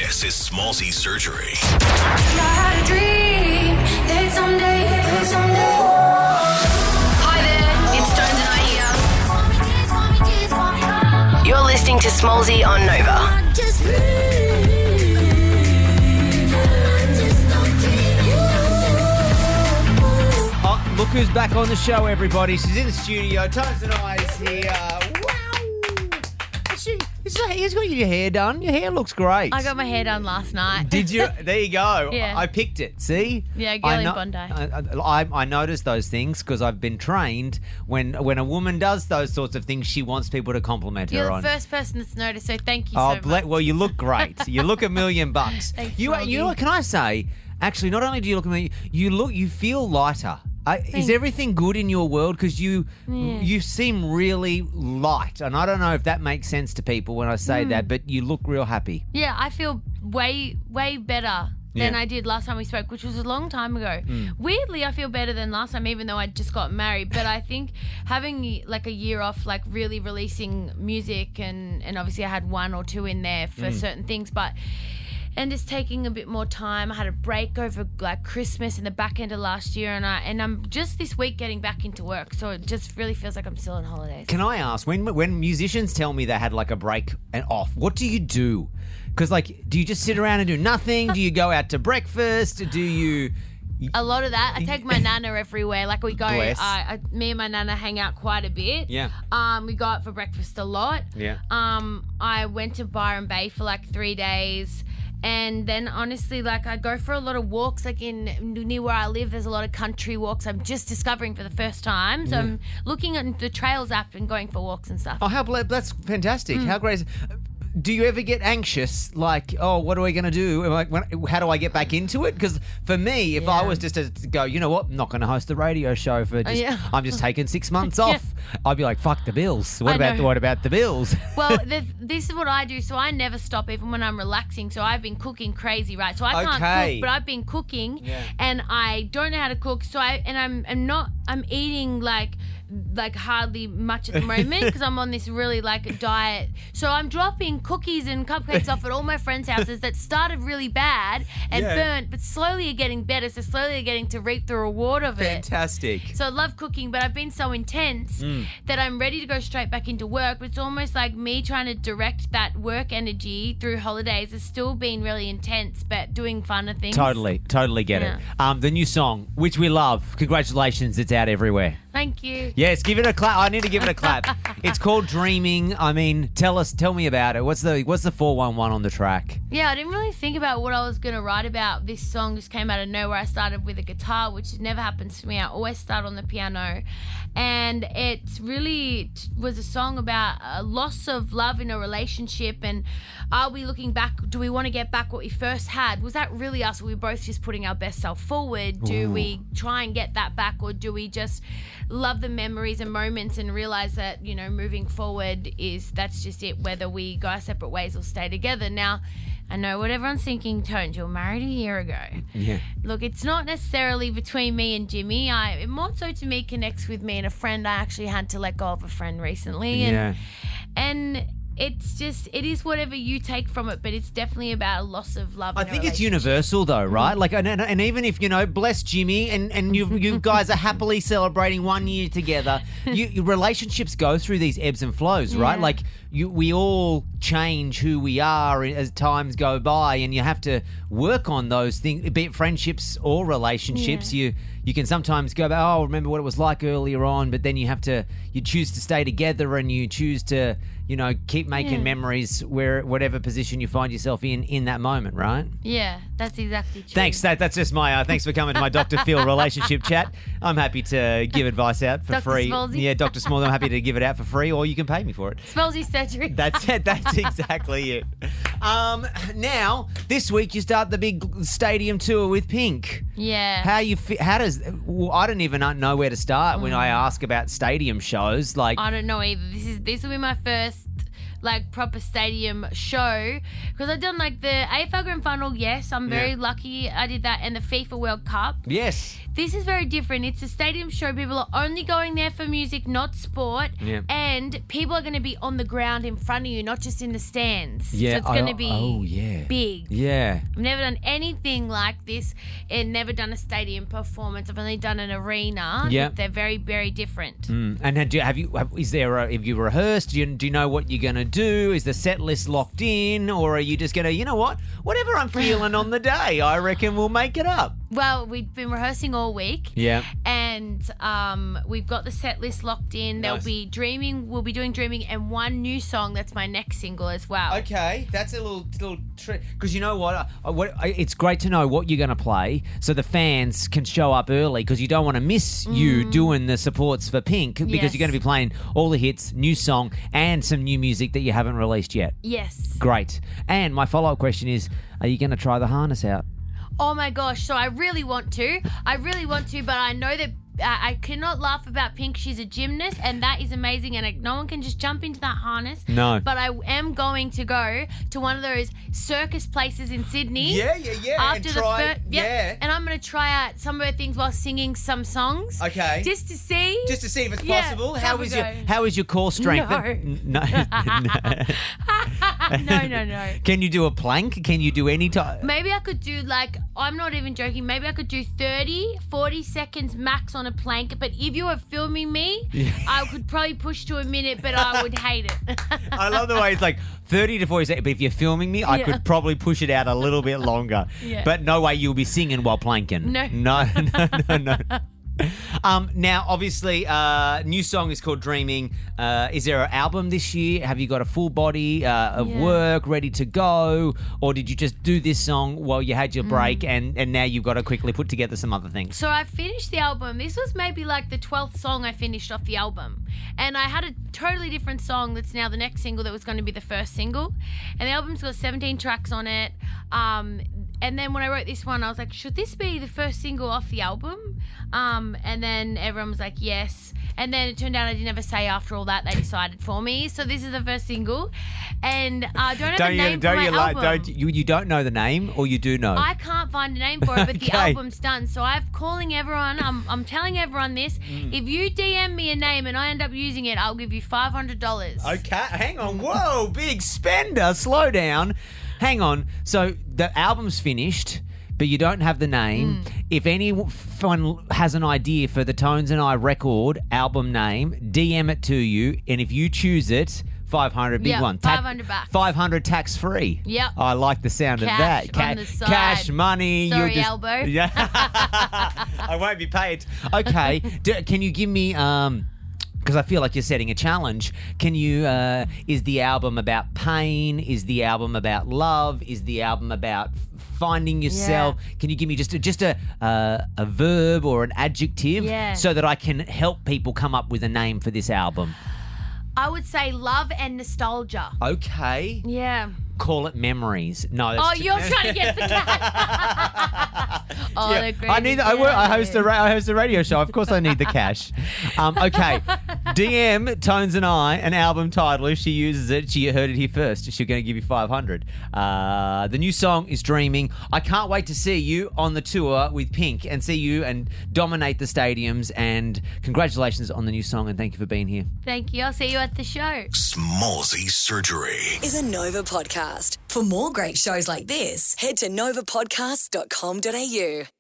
This is Smallzy Surgery. I had a dream that someday. Hi there, it's Stones and I here. You're listening to Smallzy on Nova. Oh, look who's back on the show, everybody. She's in the studio. Tones and I is here. Wow. He's got your hair done. Your hair looks great. I got my hair done last night. Did you? There you go. Yeah. I picked it. See? Yeah, girl in Bondi. I notice those things because I've been trained when a woman does those sorts of things, she wants people to compliment You're her the on. first person that's noticed, so thank you so much. Well, you look great. You look $1 million. Thanks, You know what? Can I say? Actually, not only do you look $1 million, you feel lighter. Is everything good in your world? Because you seem really light, and I don't know if that makes sense to people when I say that, but you look real happy. Yeah, I feel way better than Yeah. I did last time we spoke, which was a long time ago. Weirdly, I feel better than last time, even though I just got married. But I think having like a year off, like really releasing music, and obviously I had 1 or 2 in there for certain things, and just taking a bit more time. I had a break over like Christmas and the back end of last year, and I'm just this week getting back into work, so it just really feels like I'm still on holidays. Can I ask, when musicians tell me they had like a break and off, what do you do? Because like, do you just sit around and do nothing? Do you go out to breakfast? Do you? A lot of that. I take my nana everywhere. Like we go, Bless. me and my nana hang out quite a bit. Yeah. We go out for breakfast a lot. Yeah. I went to Byron Bay for like 3 days. And then honestly, like I go for a lot of walks, like near where I live, there's a lot of country walks I'm just discovering for the first time. So I'm looking at the Trails app and going for walks and stuff. Oh, that's fantastic. How great is it? Do you ever get anxious, like, oh, what are we going to do? Like, how do I get back into it? Because for me, if I was just to go, you know what, I'm not going to host the radio show for I'm just taking 6 months off. I'd be like, fuck the bills. What about the bills? Well, this is what I do. So I never stop, even when I'm relaxing. So I've been cooking crazy, right? So I can't cook, but I've been cooking, and I don't know how to cook. So I'm eating like hardly much at the moment because I'm on this really like diet. So I'm dropping cookies and cupcakes off at all my friends' houses that started really bad and burnt, but slowly are getting better. So slowly are getting to reap the reward of it. Fantastic. So I love cooking, but I've been so intense that I'm ready to go straight back into work. But it's almost like me trying to direct that work energy through holidays has still been really intense, but doing funner things. Totally get it. The new song, which we love, congratulations, it's out everywhere. Thank you. Yes, give it a clap. I need to give it a clap. It's called Dreaming. I mean, tell me about it. What's the 411 on the track? Yeah, I didn't really think about what I was going to write about. This song just came out of nowhere. I started with a guitar, which never happens to me. I always start on the piano. And it really was a song about a loss of love in a relationship, and are we looking back? Do we want to get back what we first had? Was that really us? Were we both just putting our best self forward? Do we try and get that back, or do we just love the memories and moments and realize that, you know, moving forward that's just it, whether we go our separate ways or stay together? Now, I know what everyone's thinking, Tones, you were married a year ago. Yeah. Look, it's not necessarily between me and Jimmy. It more so to me connects with me and a friend. I actually had to let go of a friend recently. And it's just, it is whatever you take from it, but it's definitely about a loss of love. I think it's universal though, right? Like, and even if, you know, bless Jimmy and you guys are happily celebrating 1 year together, your relationships go through these ebbs and flows, right? Like we all change who we are as times go by, and you have to work on those things, be it friendships or relationships. You can sometimes go back, oh, remember what it was like earlier on, but then you choose to stay together, and you choose to, you know, keep making memories whatever position you find yourself in that moment, right? Yeah, that's exactly true. Thanks. That's just my thanks for coming to my Dr. Phil relationship chat. I'm happy to give advice out for Dr. free. Smallzy. Yeah, Dr. Smallzy. I'm happy to give it out for free, or you can pay me for it. Smallzy surgery. That's it. That's exactly it. Now this week you start the big stadium tour with Pink. Yeah. How does? Well, I don't even know where to start when I ask about stadium shows. Like, I don't know either. This will be my like proper stadium show, because I've done like the AFL Grand Final. Yes, I'm very lucky I did that, and the FIFA World Cup. Yes. This is very different. It's a stadium show. People are only going there for music, not sport. Yeah. And people are going to be on the ground in front of you, not just in the stands. Yeah. So it's going to be big. Yeah. I've never done anything like this and never done a stadium performance. I've only done an arena. Yeah. They're very, very different. And have you rehearsed? Do you know what you're going to do? Is the set list locked in? Or are you just going to, you know what? Whatever I'm feeling on the day, I reckon we'll make it up. Well, we've been rehearsing all week. Yeah. And we've got the set list locked in. There'll Nice. be Dreaming. We'll be doing Dreaming and one new song that's my next single as well. Okay, that's a little trick. Because you know what? It's great to know what you're going to play so the fans can show up early, because you don't want to miss you doing the supports for Pink, because Yes. you're going to be playing all the hits, new song, and some new music that you haven't released yet. Yes. Great. And my follow-up question is, are you going to try the harness out? Oh my gosh, so I really want to, but I know that I cannot laugh about Pink. She's a gymnast, and that is amazing, and no one can just jump into that harness. No. But I am going to go to one of those circus places in Sydney. After and I'm going to try out some of her things while singing some songs. Okay. Just to see if it's Yeah, possible. have a go. How is your core strength? No. No. No. Can you do a plank? Can you do any time? Maybe I could do, like, I'm not even joking, maybe I could do 30, 40 seconds max on a plank. But if you were filming me, I could probably push to a minute, but I would hate it. I love the way it's like 30 to 40 seconds. But if you're filming me, I could probably push it out a little bit longer. Yeah. But no way you'll be singing while planking. No. No. Now, obviously, new song is called Dreaming. Is there an album this year? Have you got a full body of work ready to go? Or did you just do this song while you had your break and now you've got to quickly put together some other things? So I finished the album. This was maybe like the 12th song I finished off the album. And I had a totally different song that's now the next single that was going to be the first single. And the album's got 17 tracks on it. And then when I wrote this one, I was like, should this be the first single off the album? And then everyone was like, yes. And then it turned out I didn't ever say after all that. They decided for me. So this is the first single. And I don't have a name for my album. You don't know the name, or you do know? I can't find a name for it, but the Okay. album's done. So I'm calling everyone. I'm telling everyone this. If you DM me a name and I end up using it, I'll give you $500. Okay, hang on. Whoa, big spender. Slow down. Hang on. So the album's finished, but you don't have the name. If anyone has an idea for the Tones and I record album name, DM it to you. And if you choose it, 500, big Yeah, one. 500 bucks. 500 tax free. Yep. I like the sound of Cash that. on the side. Cash money. Sorry, you'll just, elbow. Yeah. I won't be paid. Okay. Can you give me because I feel like you're setting a challenge. Can you, is the album about pain? Is the album about love? Is the album about finding yourself? Can you give me just a verb or an adjective so that I can help people come up with a name for this album? I would say love and nostalgia. Okay. Yeah. Call it memories. No. Oh, you're trying to get the cat. Oh, Yeah, they're great. I host a radio show. Of course, I need the cash. Okay, DM Tones and I an album title. If she uses it, she heard it here first. She's going to give you 500. The new song is Dreaming. I can't wait to see you on the tour with Pink and see you and dominate the stadiums. And congratulations on the new song, and thank you for being here. Thank you. I'll see you at the show. Smallsy Surgery. Is a Nova podcast. For more great shows like this, head to novapodcast.com.au.